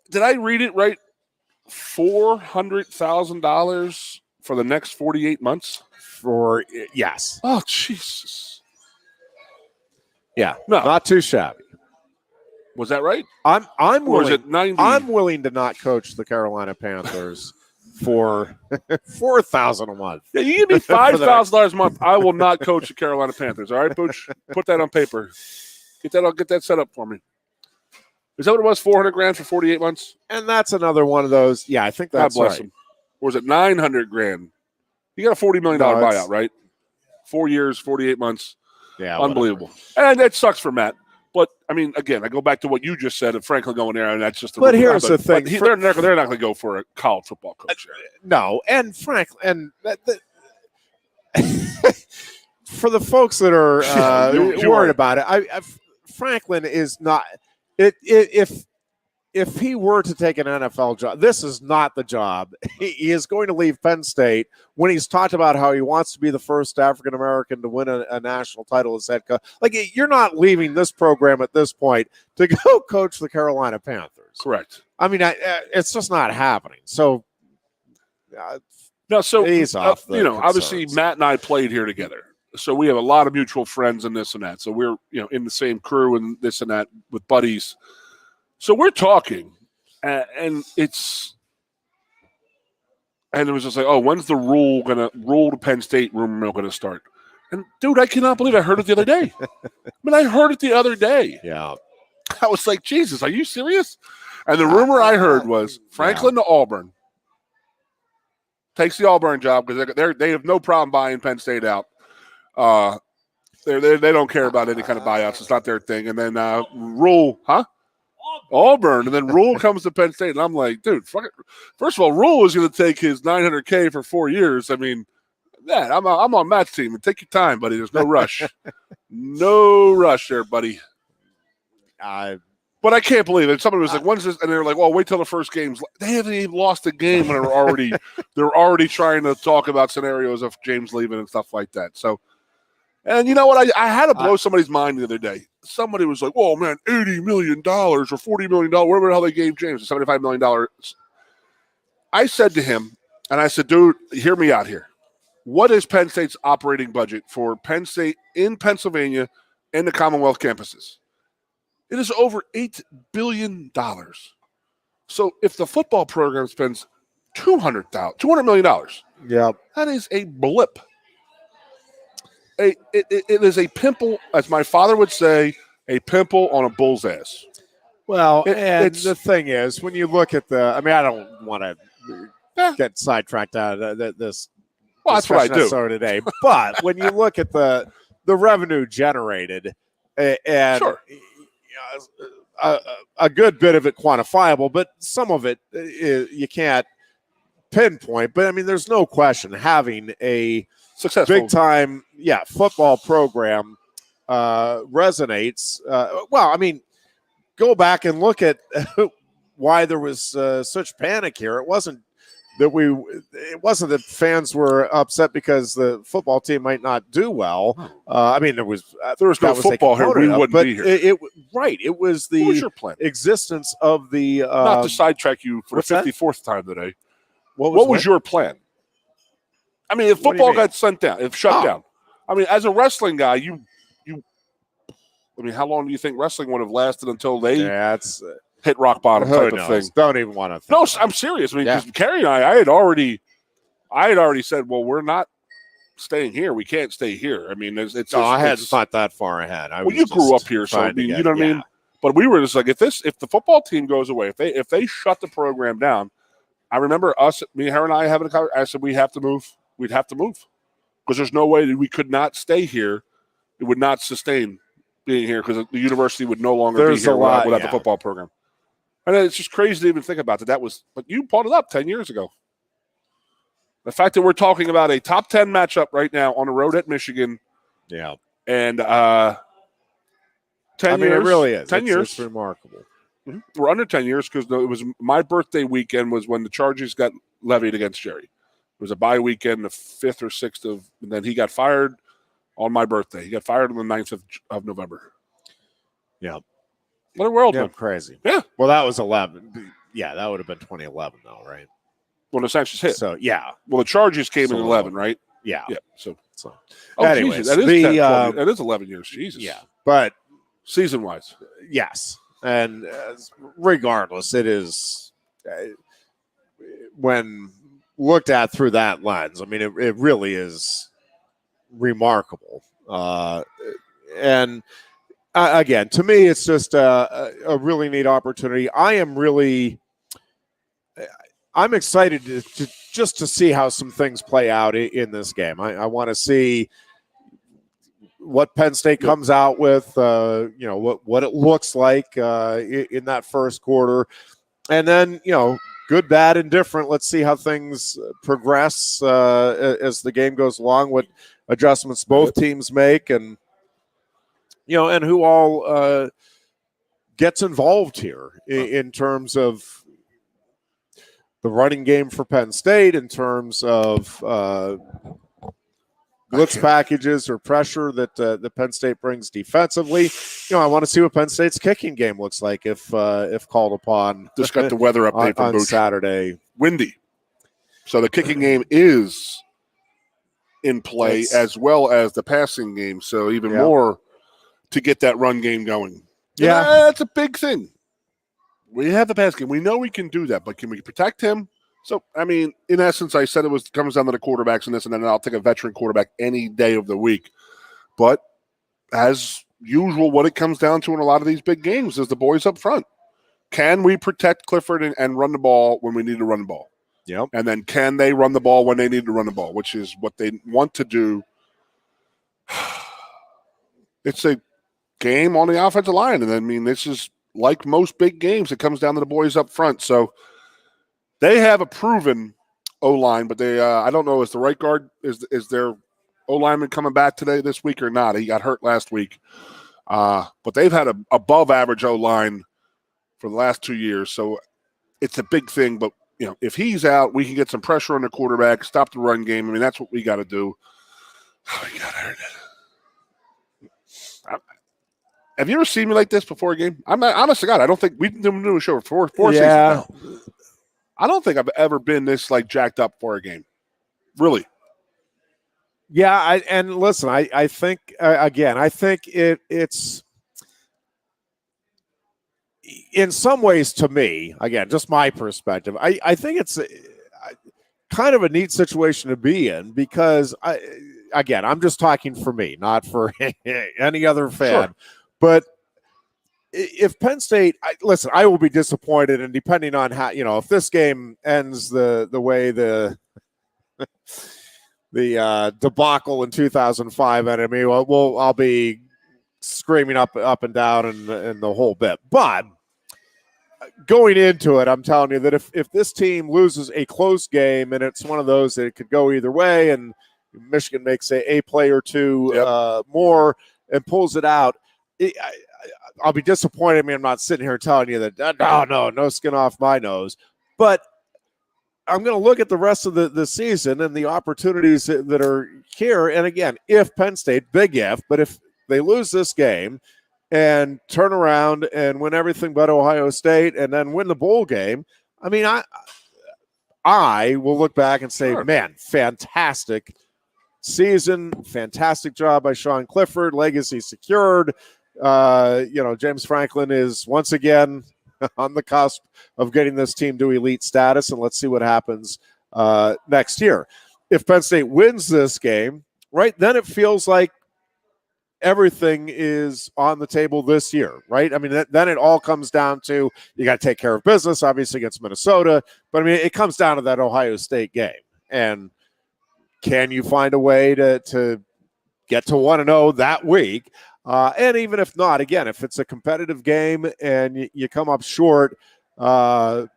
[SPEAKER 6] Did I read it right? $400,000 for the next 48 months?
[SPEAKER 5] Yes.
[SPEAKER 6] Oh, Jesus.
[SPEAKER 5] Yeah.
[SPEAKER 6] No.
[SPEAKER 5] Not too shabby.
[SPEAKER 6] Was that right?
[SPEAKER 5] I'm
[SPEAKER 6] Or
[SPEAKER 5] willing.
[SPEAKER 6] is it 90?
[SPEAKER 5] I'm willing to not coach the Carolina Panthers for $4,000 a month.
[SPEAKER 6] Yeah, you give me $5,000 a month. I will not coach the Carolina Panthers. All right, Booch? Put that on paper. Get that set up for me. Is that what it was? $400,000 for 48 months?
[SPEAKER 5] And that's another one of those. Yeah, I think that's
[SPEAKER 6] God bless
[SPEAKER 5] right.
[SPEAKER 6] him. Or was it $900,000? You got a $40 million buyout, right? 4 years, 48 months.
[SPEAKER 5] Yeah,
[SPEAKER 6] unbelievable.
[SPEAKER 5] whatever.
[SPEAKER 6] And that sucks for Matt. But, I mean, again, I go back to what you just said of Franklin going there, and that's just the
[SPEAKER 5] But
[SPEAKER 6] rule.
[SPEAKER 5] here's the thing.
[SPEAKER 6] But they're not going to go for a college football coach.
[SPEAKER 5] No, and Franklin, for the folks that are worried about it, Franklin is not. If he were to take an NFL job, this is not the job. He is going to leave Penn State when he's talked about how he wants to be the first African American to win a national title as head coach. Like, you're not leaving this program at this point to go coach the Carolina Panthers.
[SPEAKER 6] Correct.
[SPEAKER 5] I mean, it's just not happening. So,
[SPEAKER 6] no, so
[SPEAKER 5] ease off the
[SPEAKER 6] obviously
[SPEAKER 5] concerns.
[SPEAKER 6] Matt and I played here together, so we have a lot of mutual friends and this and that. So we're in the same crew and this and that with buddies. So we're talking, and it was just like, oh, when's the rule to Penn State rumor going to start? And dude, I cannot believe I heard it the other day. I heard it the other day.
[SPEAKER 5] Yeah,
[SPEAKER 6] I was like, Jesus, are you serious? And the rumor I heard was Franklin to Auburn takes the Auburn job because they have no problem buying Penn State out. They don't care about any kind of buyouts. It's not their thing. And then Rule, Auburn, and then Rule comes to Penn State, and I'm like, dude, fuck it. First of all, Rule is going to take his $900K for 4 years. I mean, yeah, I'm on Matt's team, and take your time, buddy. There's no rush, no rush there, buddy. But I can't believe it. Somebody was like, "When's this?" And they're like, "Well, wait till the first game's." They haven't even lost a game, and they're already trying to talk about scenarios of James leaving and stuff like that. So. And you know what? I had to blow somebody's mind the other day. Somebody was like, "Oh man, $80 million or $40 million, whatever the hell they gave James, $75 million." I said to him, and I said, "Dude, hear me out here. What is Penn State's operating budget for Penn State in Pennsylvania and the Commonwealth campuses? It is over $8 billion. So if the football program spends $200 million,
[SPEAKER 5] yeah,
[SPEAKER 6] that is a blip." It is a pimple, as my father would say, a pimple on a bull's ass.
[SPEAKER 5] Well, the thing is, when you look at I don't want to get sidetracked out of this.
[SPEAKER 6] Well, that's what I do
[SPEAKER 5] today. But when you look at the revenue generated, and
[SPEAKER 6] sure.
[SPEAKER 5] A good bit of it quantifiable, but some of it you can't pinpoint. But there's no question having a
[SPEAKER 6] successful
[SPEAKER 5] big-time, football program resonates. Go back and look at why there was such panic here. It wasn't that fans were upset because the football team might not do well. There was
[SPEAKER 6] no football here, we wouldn't be here.
[SPEAKER 5] It was the
[SPEAKER 6] what was your plan?
[SPEAKER 5] Existence of the.
[SPEAKER 6] Not to sidetrack you for the 54th time today.
[SPEAKER 5] What
[SPEAKER 6] was your plan? If football got shut down. As a wrestling guy, how long do you think wrestling would have lasted until they hit rock bottom type of thing?
[SPEAKER 5] Don't even want to think.
[SPEAKER 6] No, I'm serious. Because Kerry and I had already said, well, we're not staying here. We can't stay here. I hadn't thought
[SPEAKER 5] that far ahead.
[SPEAKER 6] You grew up here, so you know what I mean? But we were just like, if the football team goes away, if they shut the program down, I remember her and I having a conversation. I said, we have to move. We'd have to move because there's no way that we could not stay here. It would not sustain being here because the university would no longer be here without the football program. And it's just crazy to even think about that. But you brought it up 10 years ago. The fact that we're talking about a top 10 matchup right now on the road at Michigan.
[SPEAKER 5] Yeah.
[SPEAKER 6] And 10 years.
[SPEAKER 5] It really is.
[SPEAKER 6] 10 years.
[SPEAKER 5] It's remarkable.
[SPEAKER 6] Mm-hmm. We're under 10 years because it was my birthday weekend was when the charges got levied against Jerry. It was a bye weekend, the 5th or 6th and then he got fired on my birthday. He got fired on the 9th of November.
[SPEAKER 5] Yeah.
[SPEAKER 6] What a world, man.
[SPEAKER 5] Crazy.
[SPEAKER 6] Yeah.
[SPEAKER 5] Well, that was 11. Yeah, that would have been 2011, though, right?
[SPEAKER 6] When the sanctions hit.
[SPEAKER 5] So, yeah.
[SPEAKER 6] Well, the charges came in 11, right?
[SPEAKER 5] Yeah.
[SPEAKER 6] Yeah. So
[SPEAKER 5] anyways,
[SPEAKER 6] Jesus, that is 11 years. Jesus.
[SPEAKER 5] Yeah. But
[SPEAKER 6] season-wise.
[SPEAKER 5] Yes. And regardless, it is when looked at through that lens, it really is remarkable. And again, to me, it's just a really neat opportunity. I'm excited to see how some things play out in this game. I want to see what Penn State comes out with, what it looks like in that first quarter. And then, good, bad, and different. Let's see how things progress as the game goes along, what adjustments both teams make, and who all gets involved here in terms of the running game for Penn State, in terms of blitz packages or pressure that the Penn State brings defensively. I want to see what Penn State's kicking game looks like if called upon.
[SPEAKER 6] Just got the weather update
[SPEAKER 5] on
[SPEAKER 6] from
[SPEAKER 5] Saturday.
[SPEAKER 6] Windy. So the kicking game is in play as well as the passing game. So even more to get that run game going.
[SPEAKER 5] Yeah.
[SPEAKER 6] That's a big thing. We have the pass game. We know we can do that, but can we protect him? So, in essence, I said it comes down to the quarterbacks and this, and then I'll take a veteran quarterback any day of the week. But as usual, what it comes down to in a lot of these big games is the boys up front. Can we protect Clifford and run the ball when we need to run the ball?
[SPEAKER 5] Yep.
[SPEAKER 6] And then can they run the ball when they need to run the ball, which is what they want to do. It's a game on the offensive line. And this is like most big games. It comes down to the boys up front. So they have a proven O-line, but they I don't know, is the right guard, is their O-lineman coming back this week or not? He got hurt last week. But they've had an above-average O-line for the last 2 years, so it's a big thing. But, if he's out, we can get some pressure on the quarterback, stop the run game. That's what we got to do. Oh, my God, I heard it. Have you ever seen me like this before a game? I'm not, honest to God, I don't think we've been doing a show for four seasons now. I don't think I've ever been this jacked up for a game. Really.
[SPEAKER 5] Yeah, and listen, I think it's in some ways, to me, again, just my perspective, I think it's kind of a neat situation to be in because, I'm just talking for me, not for any other fan. Sure. But if Penn State, I will be disappointed, and depending on how, if this game ends the way the debacle in 2005 ended, I'll be screaming up and down and the whole bit. But going into it, I'm telling you that if this team loses a close game, and it's one of those that it could go either way, and Michigan makes a play or two more and pulls it out, I'll be disappointed. I'm not sitting here telling you that, no skin off my nose. But I'm going to look at the rest of the season and the opportunities that are here. And again, if Penn State, big if, but if they lose this game and turn around and win everything but Ohio State and then win the bowl game, I will look back and say, man, fantastic season, fantastic job by Sean Clifford, legacy secured. James Franklin is once again on the cusp of getting this team to elite status, and let's see what happens next year. If Penn State wins this game, right, then it feels like everything is on the table this year, right? Then it all comes down to you got to take care of business, obviously against Minnesota, but it comes down to that Ohio State game. And can you find a way to get to 1-0 that week? And even if not, again, if it's a competitive game and you come up short, to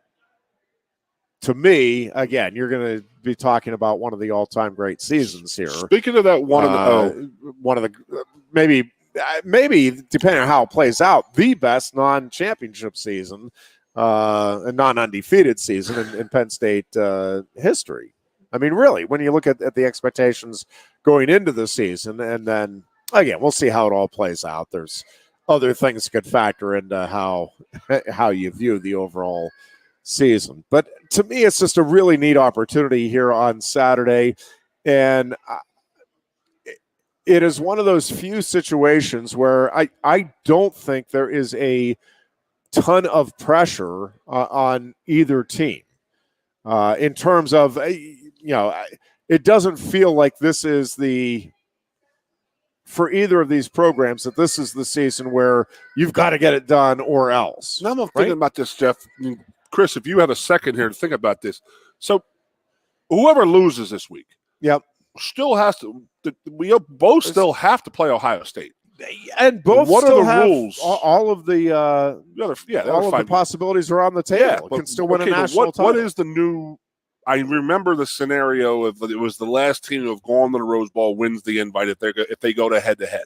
[SPEAKER 5] me, again, you're going to be talking about one of the all-time great seasons here.
[SPEAKER 6] Speaking of that 1-0,
[SPEAKER 5] one of the maybe depending on how it plays out, the best non-championship season, and non-undefeated season in Penn State history. Really, when you look at the expectations going into the season, and then again, we'll see how it all plays out. There's other things that could factor into how you view the overall season. But to me, it's just a really neat opportunity here on Saturday. And it is one of those few situations where I don't think there is a ton of pressure on either team in terms of, it doesn't feel like this is for either of these programs, that this is the season where you've got to get it done or else.
[SPEAKER 6] Now I'm thinking about this, Jeff. Chris, if you have a second here to think about this. So whoever loses this week,
[SPEAKER 5] yep,
[SPEAKER 6] still has to. We both still have to play Ohio State.
[SPEAKER 5] And both
[SPEAKER 6] what
[SPEAKER 5] still
[SPEAKER 6] are the
[SPEAKER 5] have
[SPEAKER 6] rules?
[SPEAKER 5] all of the all of the possibilities are on the table.
[SPEAKER 6] Yeah,
[SPEAKER 5] Can still win a national title.
[SPEAKER 6] What is the new? I remember the scenario of it was the last team to have gone to the Rose Bowl wins the invite if they go to head-to-head.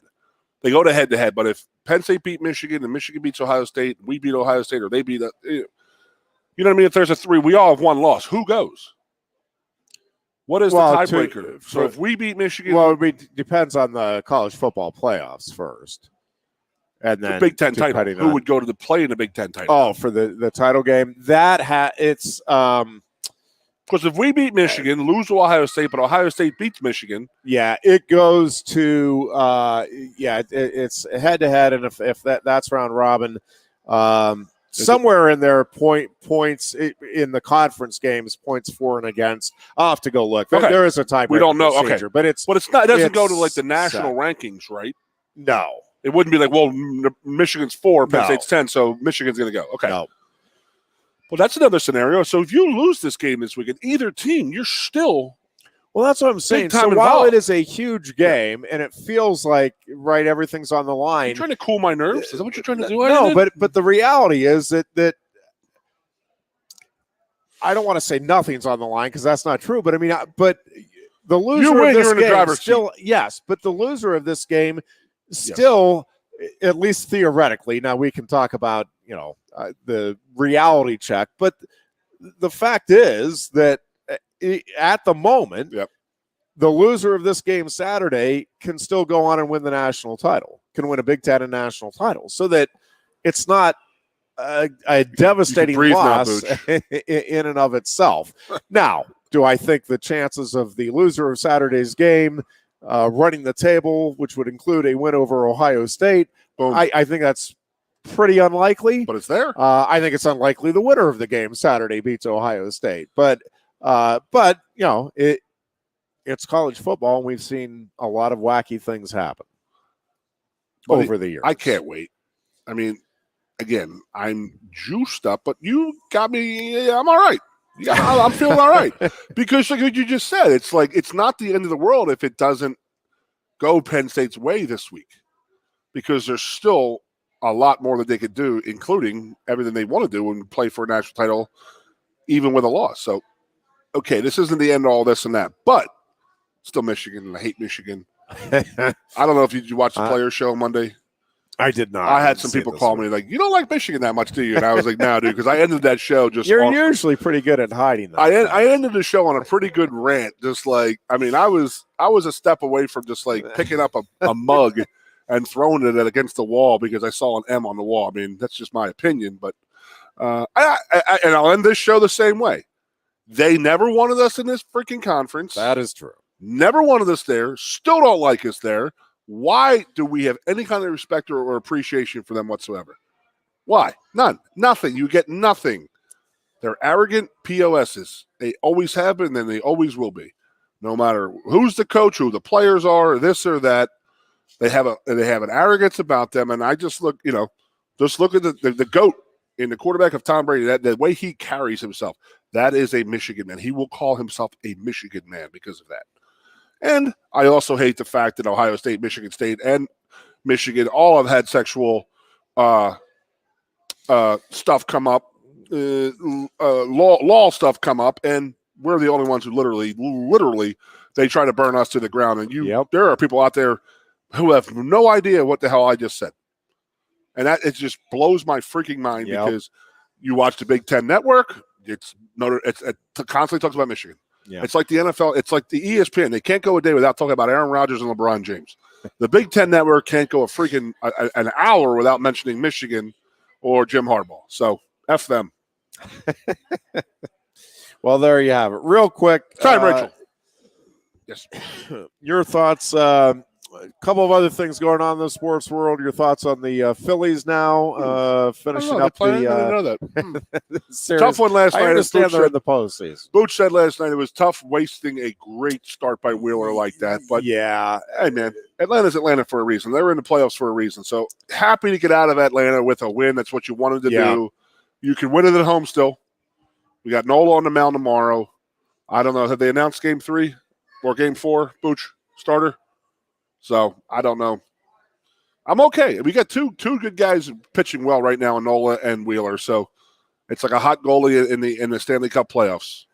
[SPEAKER 6] They go to head-to-head, but if Penn State beat Michigan and Michigan beats Ohio State, we beat Ohio State, or they beat you know what I mean? If there's a 3, we all have one loss. Who goes? What is the tiebreaker? So if we beat Michigan,
[SPEAKER 5] it depends on the college football playoffs first, and then
[SPEAKER 6] the Big Ten title. Who would go to the play in the Big Ten title?
[SPEAKER 5] Oh, for the title game, it's
[SPEAKER 6] because if we beat Michigan, lose to Ohio State, but Ohio State beats Michigan,
[SPEAKER 5] it goes to it's head to head, and if that's round robin. Somewhere in there, points in the conference games, points for and against. I'll have to go look. Okay. There is a tiebreaker.
[SPEAKER 6] We don't know.
[SPEAKER 5] Procedure,
[SPEAKER 6] okay,
[SPEAKER 5] but it's
[SPEAKER 6] not. It doesn't go to like the national rankings, right?
[SPEAKER 5] No,
[SPEAKER 6] it wouldn't be like, well, Michigan's 4, Penn State's 10, so Michigan's going to go. Okay,
[SPEAKER 5] no.
[SPEAKER 6] Well, that's another scenario. So if you lose this game this weekend, either team, you're still.
[SPEAKER 5] Well, that's what I'm saying. So while it is a huge game and it feels like everything's on the line.
[SPEAKER 6] You're trying to cool my nerves? Is that what you're trying to do?
[SPEAKER 5] No, but the reality is that I don't want to say nothing's on the line because that's not true. But I mean, but the loser of this game still, yes. But the loser of this game still, at least theoretically. Now we can talk about the reality check, but the fact is that. At the moment, the loser of this game Saturday can still go on and win the national title, can win a Big Ten and national title, so that it's not a devastating loss in and of itself. Now, do I think the chances of the loser of Saturday's game running the table, which would include a win over Ohio State, I think that's pretty unlikely.
[SPEAKER 6] But it's there.
[SPEAKER 5] I think it's unlikely the winner of the game Saturday beats Ohio State. But it's college football, and we've seen a lot of wacky things happen over the years.
[SPEAKER 6] I can't wait. I mean, again, I'm juiced up, but you got me. I'm all right. I'm feeling all right because, like you just said, it's like it's not the end of the world if it doesn't go Penn State's way this week, because there's still a lot more that they could do, including everything they want to do and play for a national title, even with a loss. So. Okay, this isn't the end of all this and that, but still Michigan, and I hate Michigan. I don't know if you watched the Players Show Monday.
[SPEAKER 5] I did not.
[SPEAKER 6] I had some people call me like, "You don't like Michigan that much, do you?" And I was like, "No, dude," because I ended that show just.
[SPEAKER 5] You're usually pretty good at hiding that.
[SPEAKER 6] I ended the show on a pretty good rant, just like I mean, I was a step away from just like picking up a mug and throwing it against the wall because I saw an M on the wall. I mean, that's just my opinion, but and I'll end this show the same way. They never wanted us in this freaking conference.
[SPEAKER 5] That is true.
[SPEAKER 6] Never wanted us there. Still don't like us there. Why do we have any kind of respect or appreciation for them whatsoever? Why? None. Nothing. You get nothing. They're arrogant POSs. They always have been, and they always will be. No matter who's the coach, who the players are, or this or that, they have an arrogance about them. And I just look, just look at the GOAT in the quarterback of Tom Brady. That the way he carries himself. That is a Michigan man. He will call himself a Michigan man because of that. And I also hate the fact that Ohio State, Michigan State, and Michigan all have had sexual stuff come up, law stuff come up, and we're the only ones who literally, they try to burn us to the ground. And there are people out there who have no idea what the hell I just said. And it just blows my freaking mind because you watch the Big Ten Network. It constantly talks about Michigan. Yeah. It's like the NFL. It's like the ESPN. They can't go a day without talking about Aaron Rodgers and LeBron James. The Big Ten Network can't go an hour without mentioning Michigan or Jim Harbaugh. So F them.
[SPEAKER 5] Well, there you have it. Real quick.
[SPEAKER 6] Time, Rachel. Yes.
[SPEAKER 5] Your thoughts. A couple of other things going on in the sports world. Your thoughts on the Phillies now finishing up
[SPEAKER 6] I didn't know that.
[SPEAKER 5] series.
[SPEAKER 6] Tough one last night.
[SPEAKER 5] I understand they're in the postseason.
[SPEAKER 6] Booch said last night it was tough wasting a great start by Wheeler like that. But
[SPEAKER 5] yeah,
[SPEAKER 6] hey man, Atlanta's Atlanta for a reason. They were in the playoffs for a reason. So happy to get out of Atlanta with a win. That's what you wanted to do. You can win it at home still. We got Nola on the mound tomorrow. I don't know. Have they announced Game 3? or game 4, Booch, starter. So I don't know. I'm okay. We got two good guys pitching well right now, Nola and Wheeler. So it's like a hot goalie in the Stanley Cup playoffs.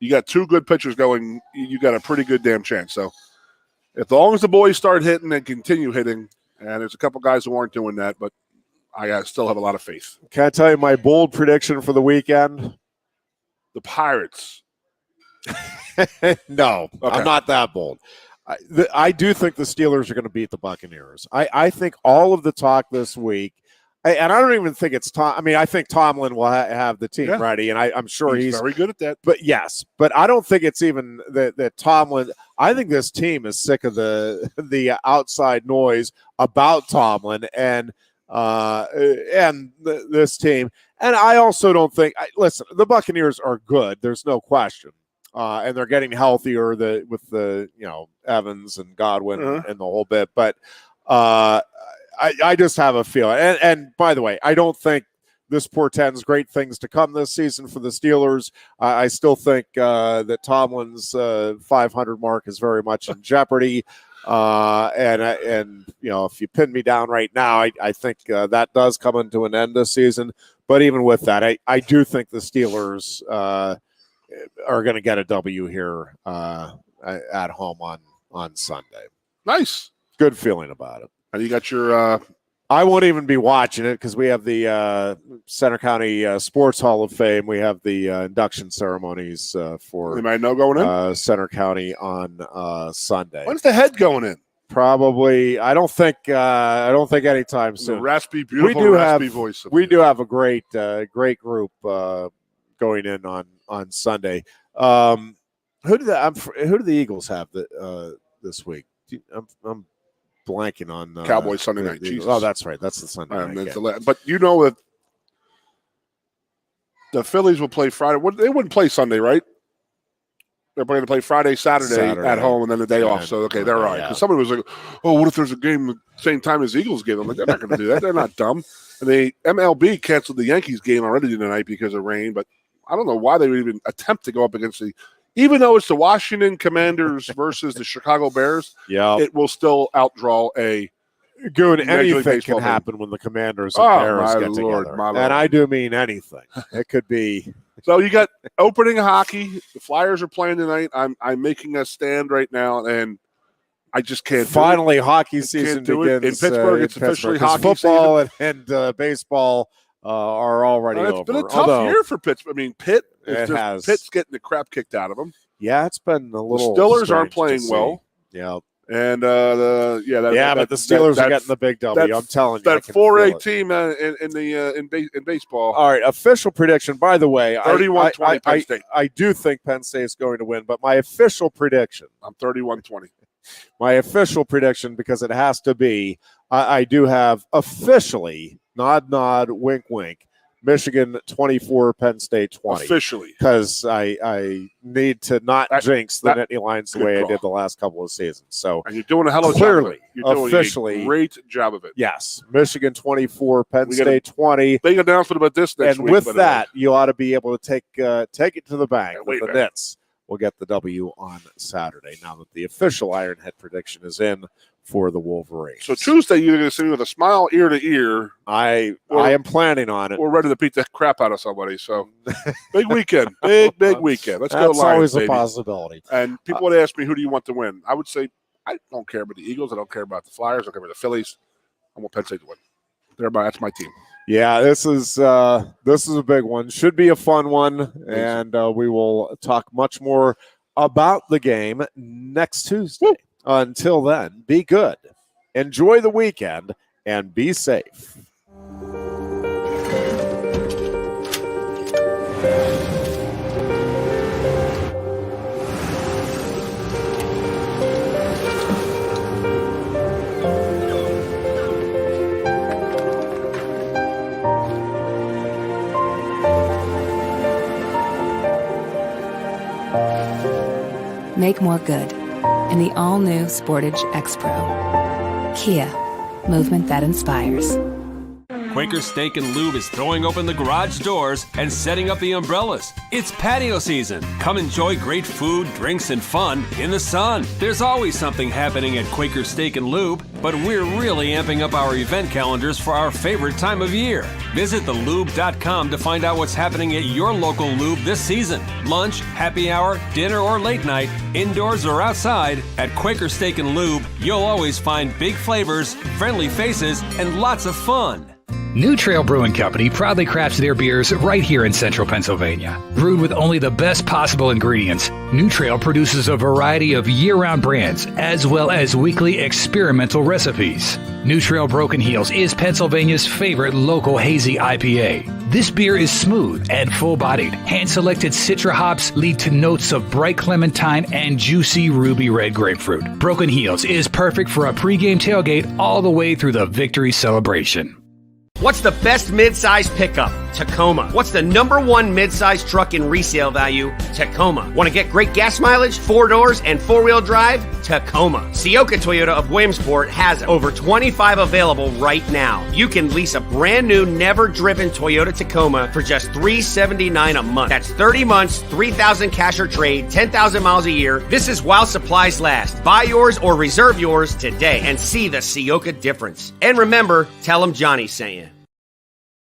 [SPEAKER 6] You got 2 good pitchers going. You got a pretty good damn chance. So as long as the boys start hitting and continue hitting, and there's a couple guys who aren't doing that, but I still have a lot of faith.
[SPEAKER 5] Can I tell you my bold prediction for the weekend?
[SPEAKER 6] The Pirates.
[SPEAKER 5] No,
[SPEAKER 6] Okay.
[SPEAKER 5] I'm not that bold. I do think the Steelers are going to beat the Buccaneers. I think all of the talk this week, and I don't even think it's Tom. I mean, I think Tomlin will have the team ready, and I'm sure he's
[SPEAKER 6] very good at that.
[SPEAKER 5] But yes, but I don't think it's even that Tomlin. I think this team is sick of the outside noise about Tomlin and this team. And I also don't think. Listen, the Buccaneers are good. There's no question. And they're getting healthier with the Evans and Godwin and the whole bit. But I just have a feeling. And by the way, I don't think this portends great things to come this season for the Steelers. I still think that Tomlin's 500 mark is very much in jeopardy. And if you pin me down right now, I think that does come into an end this season. But even with that, I do think the Steelers are going to get a W here at home on Sunday.
[SPEAKER 6] Nice.
[SPEAKER 5] Good feeling about it.
[SPEAKER 6] And you got your
[SPEAKER 5] I won't even be watching it because we have the Center County Sports Hall of Fame. We have the induction ceremonies for
[SPEAKER 6] anybody know going in?
[SPEAKER 5] Center County on Sunday.
[SPEAKER 6] When's the head going in?
[SPEAKER 5] Probably. I don't think anytime soon.
[SPEAKER 6] The raspy, beautiful raspy voice.
[SPEAKER 5] We do have a great group going in on Sunday. Who do the Eagles have this week? I'm blanking on
[SPEAKER 6] Cowboys Sunday night. Jesus.
[SPEAKER 5] Oh, that's right. That's the Sunday night game.
[SPEAKER 6] But you know that the Phillies will play Friday. They wouldn't play Sunday, right? They're going to play Friday, Saturday at home, and then the day off. So, okay, they're all right. Because somebody was like, oh, what if there's a game at the same time as the Eagles game? I'm like, they're not going to do that. They're not dumb. And the MLB canceled the Yankees game already tonight because of rain, but I don't know why they would even attempt to go up against even though it's the Washington Commanders versus the Chicago Bears, it will still outdraw a
[SPEAKER 5] Goon. Anything can happen when the Commanders and Bears get together. And I do mean anything. It could be.
[SPEAKER 6] So you got opening hockey. The Flyers are playing tonight. I'm making a stand right now, and I just can't.
[SPEAKER 5] Finally, hockey season begins
[SPEAKER 6] in Pittsburgh. It's officially hockey
[SPEAKER 5] football
[SPEAKER 6] season.
[SPEAKER 5] and baseball are already over.
[SPEAKER 6] It's been a tough year for Pittsburgh. I mean, Pitt's getting the crap kicked out of them.
[SPEAKER 5] Yeah, it's been a little.
[SPEAKER 6] The Steelers aren't playing well.
[SPEAKER 5] Yeah.
[SPEAKER 6] And
[SPEAKER 5] but the Steelers are getting the big W. I'm telling you,
[SPEAKER 6] that 4A team in baseball.
[SPEAKER 5] All right, official prediction. By the way,
[SPEAKER 6] 31-20 Penn State.
[SPEAKER 5] I do think Penn State is going to win, but my official prediction.
[SPEAKER 6] I'm 31-20.
[SPEAKER 5] My official prediction, because it has to be. I do have officially nod, wink, wink. Michigan 24, Penn State 20.
[SPEAKER 6] Officially.
[SPEAKER 5] Because I need to not jinx the Nittany Lions the way I did the last couple of seasons. So
[SPEAKER 6] and you're doing a hell of a job of it. You're doing a great job of it.
[SPEAKER 5] Yes. Michigan 24, Penn State 20.
[SPEAKER 6] Big announcement about this next week.
[SPEAKER 5] And with that, you ought to be able to take it to the bank. The Nits will get the W on Saturday now that the official Ironhead prediction is in for the Wolverines.
[SPEAKER 6] So Tuesday, you're going to see me with a smile ear to ear.
[SPEAKER 5] I am planning on it.
[SPEAKER 6] We're ready to beat the crap out of somebody. So big weekend, big weekend. Let's go Lions,
[SPEAKER 5] always
[SPEAKER 6] baby.
[SPEAKER 5] A possibility.
[SPEAKER 6] And people would ask me, who do you want to win? I would say, I don't care about the Eagles. I don't care about the Flyers. I don't care about the Phillies. I want Penn State to win. That's my team.
[SPEAKER 5] Yeah, this is a big one. Should be a fun one, and we will talk much more about the game next Tuesday. Woo. Until then, be good, enjoy the weekend, and be safe.
[SPEAKER 1] Make more good in the all-new Sportage X Pro. Kia, movement that inspires.
[SPEAKER 2] Quaker Steak and Lube is throwing open the garage doors and setting up the umbrellas. It's patio season. Come enjoy great food, drinks, and fun in the sun. There's always something happening at Quaker Steak and Lube, but we're really amping up our event calendars for our favorite time of year. Visit thelube.com to find out what's happening at your local lube this season. Lunch, happy hour, dinner, or late night, indoors or outside, at Quaker Steak and Lube, you'll always find big flavors, friendly faces, and lots of fun.
[SPEAKER 3] New Trail Brewing Company proudly crafts their beers right here in central Pennsylvania. Brewed with only the best possible ingredients, New Trail produces a variety of year-round brands as well as weekly experimental recipes. New Trail Broken Heels is Pennsylvania's favorite local hazy IPA. This beer is smooth and full-bodied. Hand-selected Citra hops lead to notes of bright clementine and juicy ruby red grapefruit. Broken Heels is perfect for a pregame tailgate all the way through the victory celebration.
[SPEAKER 4] What's the best mid-size pickup? Tacoma. What's the number one mid-size truck in resale value? Tacoma. Want to get great gas mileage, 4 doors, and 4-wheel drive? Tacoma. Sioka Toyota of Williamsport has over 25 available right now. You can lease a brand new, never-driven Toyota Tacoma for just $379 a month. That's 30 months, 3,000 cash or trade, 10,000 miles a year. This is while supplies last. Buy yours or reserve yours today and see the Sioka difference. And remember, tell them Johnny's saying.